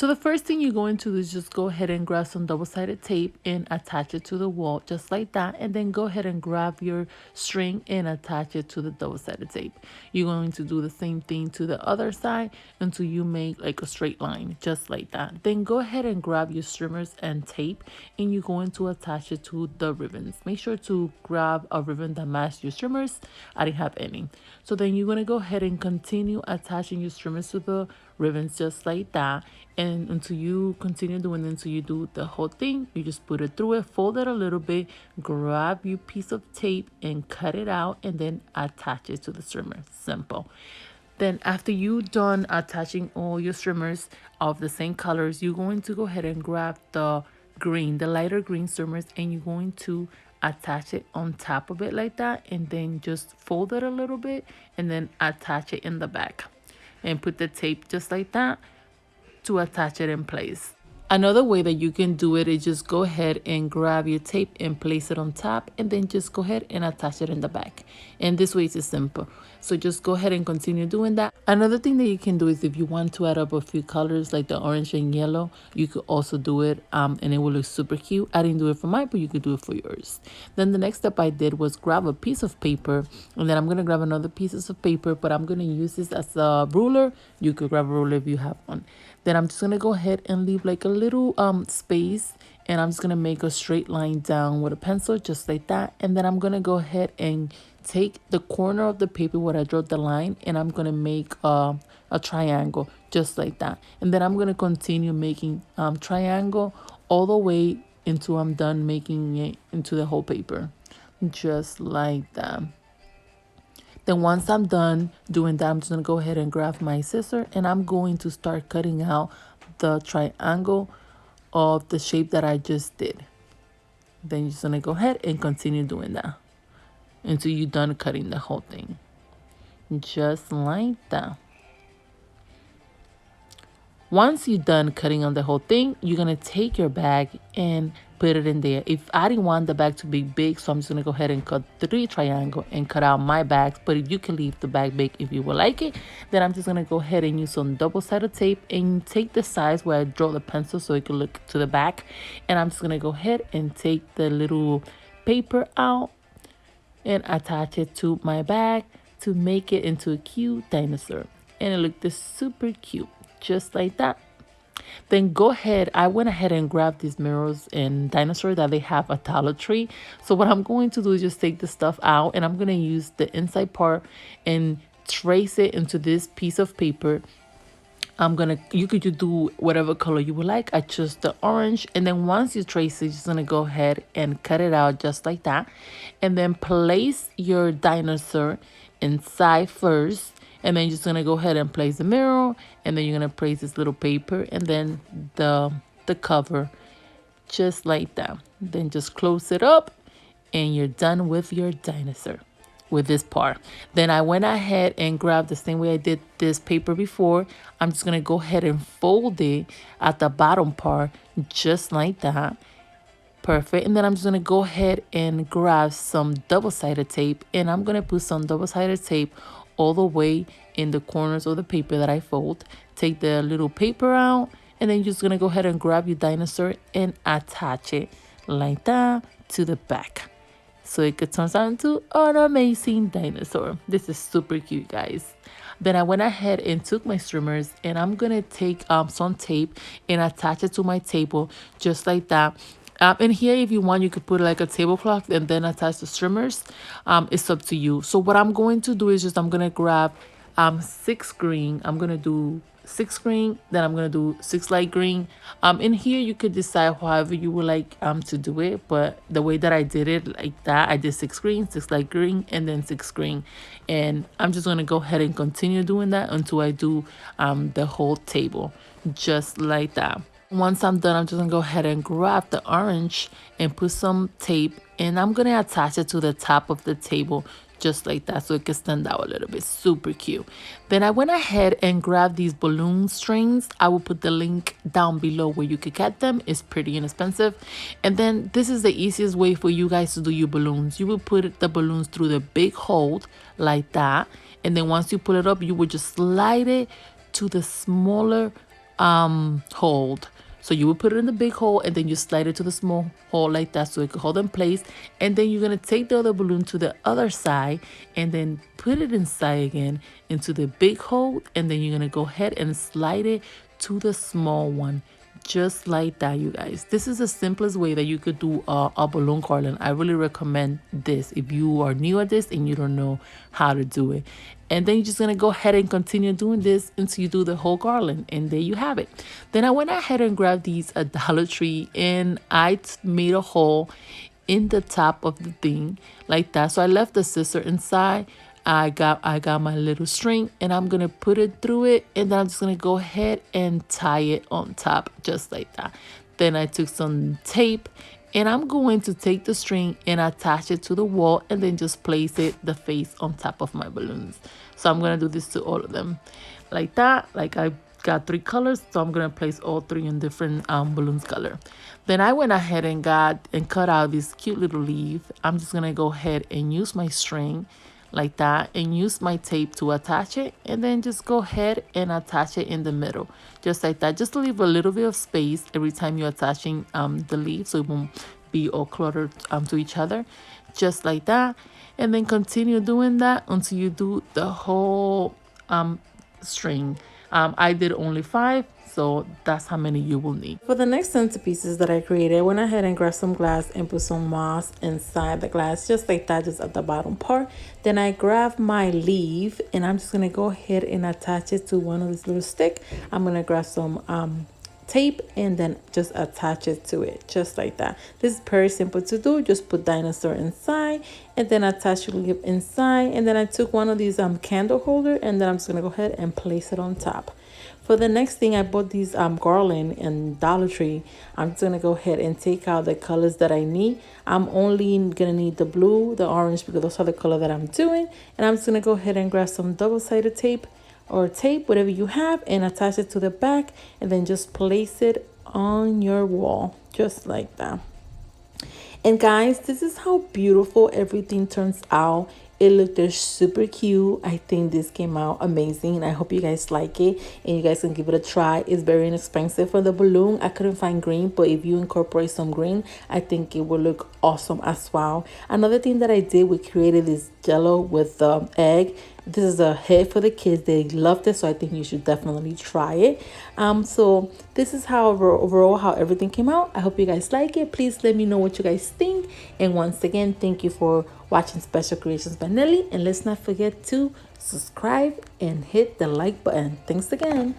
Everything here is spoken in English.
So the first thing you're going to do is just go ahead and grab some double-sided tape and attach it to the wall just like that, and then go ahead and grab your string and attach it to the double-sided tape. You're going to do the same thing to the other side until you make like a straight line just like that. Then go ahead and grab your streamers and tape, and you're going to attach it to the ribbons. Make sure to grab a ribbon that matches your streamers. I didn't have any. So then you're going to go ahead and continue attaching your streamers to the ribbons just like that, and until you continue doing it, until you do the whole thing, you just put it through it, fold it a little bit, grab your piece of tape and cut it out, and then attach it to the streamer. Simple. Then after you done attaching all your streamers of the same colors, you're going to go ahead and grab the green, the lighter green streamers, and you're going to attach it on top of it like that, and then just fold it a little bit and then attach it in the back and put the tape just like that to attach it in place. Another way that you can do it is just go ahead and grab your tape and place it on top, and then just go ahead and attach it in the back. And this way it's simple. So just go ahead and continue doing that. Another thing that you can do is if you want to add up a few colors like the orange and yellow, you could also do it and it will look super cute. I didn't do it for mine, but you could do it for yours. Then the next step I did was grab a piece of paper, and then I'm going to grab another pieces of paper, but I'm going to use this as a ruler. You could grab a ruler if you have one. Then I'm just going to go ahead and leave like a little space, and I'm just going to make a straight line down with a pencil just like that. And then I'm going to go ahead and take the corner of the paper where I drew the line, and I'm going to make a triangle just like that. And then I'm going to continue making triangle all the way until I'm done making it into the whole paper just like that. Then once I'm done doing that, I'm just going to go ahead and grab my scissor, and I'm going to start cutting out the triangle of the shape that I just did. Then you're just going to go ahead and continue doing that until you're done cutting the whole thing. Just like that. Once you're done cutting on the whole thing, you're going to take your bag and put it in there. If I didn't want the bag to be big, so I'm just going to go ahead and cut 3 triangles and cut out my bags. But if you can leave the bag big if you would like it, then I'm just going to go ahead and use some double-sided tape and take the size where I draw the pencil so it can look to the back. And I'm just going to go ahead and take the little paper out and attach it to my bag to make it into a cute dinosaur. And it looked super cute. Just like that. Then go ahead, I went ahead and grabbed these mirrors in Dinosaur that they have a Dollar Tree. So what I'm going to do is just take the stuff out, and I'm going to use the inside part and trace it into this piece of paper. You could just do whatever color you would like. I chose the orange, and then once you trace it, you're just gonna go ahead and cut it out just like that, and then place your dinosaur inside first. And then you're just gonna go ahead and place the mirror, and then you're gonna place this little paper, and then the cover just like that. Then just close it up, and you're done with your dinosaur with this part. Then I went ahead and grabbed the same way I did this paper before. I'm just gonna go ahead and fold it at the bottom part just like that. Perfect. And then I'm just gonna go ahead and grab some double-sided tape, and I'm gonna put some double-sided tape all the way in the corners of the paper that I fold. Take the little paper out, and then you're just gonna go ahead and grab your dinosaur and attach it like that to the back, so it could turn out into an amazing dinosaur. This is super cute, guys. Then I went ahead and took my streamers, and I'm gonna take some tape and attach it to my table just like that. And here, if you want, you could put like a tablecloth and then attach the streamers. It's up to you. So what I'm going to do is just I'm gonna grab 6 green. I'm gonna do 6 green, then I'm gonna do 6 light green. In here you could decide however you would like to do it, but the way that I did it like that, I did 6 green, 6 light green, and then 6 green. And I'm just gonna go ahead and continue doing that until I do the whole table just like that. Once I'm done, I'm just gonna go ahead and grab the orange and put some tape, and I'm gonna attach it to the top of the table just like that, so it can stand out a little bit. Super cute. Then I went ahead and grabbed these balloon strings. I will put the link down below where you could get them. It's pretty inexpensive. And then this is the easiest way for you guys to do your balloons. You will put the balloons through the big hole like that, and then once you pull it up, you will just slide it to the smaller hold. So you will put it in the big hole and then you slide it to the small hole like that so it can hold in place. And then you're going to take the other balloon to the other side and then put it inside again into the big hole. And then you're going to go ahead and slide it to the small one. Just like that, you guys. This is the simplest way that you could do a balloon garland. I really recommend this if you are new at this and you don't know how to do it. And then you're just going to go ahead and continue doing this until you do the whole garland. And there you have it. Then I went ahead and grabbed these at Dollar Tree and I made a hole in the top of the thing like that. So I left the scissor inside. I got my little string and I'm gonna put it through it, and then I'm just gonna go ahead and tie it on top just like that. Then I took some tape and I'm going to take the string and attach it to the wall and then just place it the face on top of my balloons. So I'm gonna do this to all of them like that. Like I got 3 colors, so I'm gonna place all 3 in different balloons color. Then I went ahead and cut out this cute little leaf. I'm just gonna go ahead and use my string like that and use my tape to attach it, and then just go ahead and attach it in the middle just like that, just to leave a little bit of space every time you're attaching the leaf so it won't be all cluttered to each other, just like that. And then continue doing that until you do the whole string. I did only 5, so that's how many you will need. For the next centerpieces that I created, I went ahead and grabbed some glass and put some moss inside the glass, just like that, just at the bottom part. Then I grabbed my leaf and I'm just gonna go ahead and attach it to one of these little stick. I'm gonna grab some tape and then just attach it to it just like that. This is very simple to do. Just put Dinosaur inside and then attach your leaf inside, and then I took one of these candle holder and then I'm just gonna go ahead and place it on top. For the next thing, I bought these garland in Dollar Tree. I'm just gonna go ahead and take out the colors that I need. I'm only gonna need the blue, the orange, because those are the color that I'm doing. And I'm just gonna go ahead and grab some double-sided tape or tape, whatever you have, and attach it to the back, and then just place it on your wall just like that. And guys, this is how beautiful everything turns out. It looked super cute. I think this came out amazing. I hope you guys like it and you guys can give it a try. It's very inexpensive for the balloon. I couldn't find green, but if you incorporate some green, I think it will look awesome as well. Another thing that I did, we created this jello with the egg. This is a hit for the kids. They loved it, so I think you should definitely try it. So this is how overall how everything came out. I hope you guys like it. Please let me know what you guys think. And once again, thank you for watching Special Creations by Nelly. And let's not forget to subscribe and hit the like button. Thanks again.